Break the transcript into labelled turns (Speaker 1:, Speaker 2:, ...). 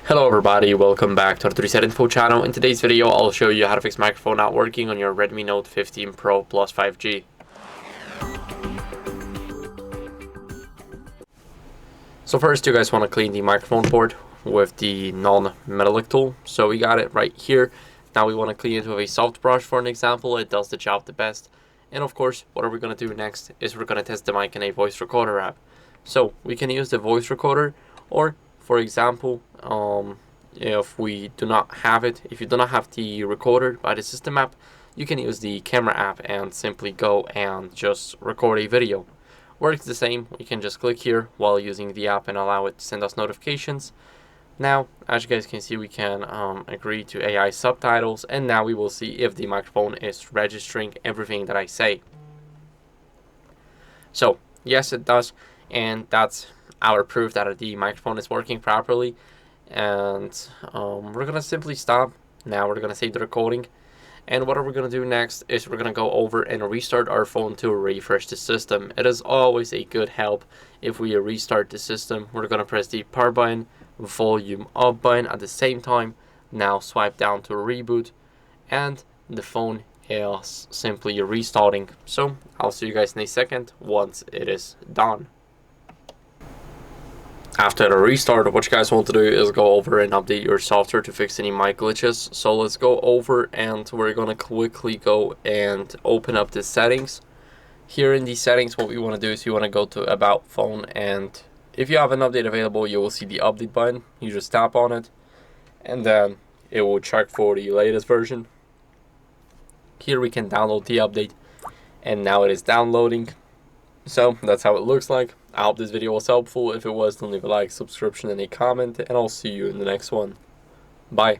Speaker 1: Hello everybody, welcome back to HardReset.Info channel. In today's video, I'll show you how to fix microphone not working on your Redmi Note 15 Pro Plus 5G. So first, you guys want to clean the microphone port with the non-metallic tool. So we got it right here. Now we want to clean it with a soft brush for an example. It does the job the best. And of course, what are we going to do next is we're going to test the mic in a voice recorder app. So we can use the voice recorder, or for example, if we do not have it, if you do not have the recorder by the system app, you can use the camera app and simply go and just record a video. Works the same. We can just click here while using the app and allow it to send us notifications. Now, as you guys can see, we can agree to AI subtitles, and now we will see if the microphone is registering everything that I say. So yes, it does, and that's our proof that the microphone is working properly. And we're gonna simply stop. Now we're gonna save the recording, and what we're gonna do next is we're gonna go over and restart our phone to refresh the system. It is always a good help if we restart the system. We're gonna press the power button, volume up button at the same time. Now swipe down to reboot, and the phone is simply restarting. So I'll see you guys in a second once it is done. After the restart, what you guys want to do is go over and update your software to fix any mic glitches. So let's go over, and we're going to quickly go and open up the settings. Here in the settings, what we want to do is you want to go to About Phone, and if you have an update available, you will see the update button. You just tap on it, and then it will check for the latest version. Here we can download the update, and now it is downloading. So that's how it looks like. I hope this video was helpful. If it was, then leave a like, subscription, and a comment, and I'll see you in the next one. Bye.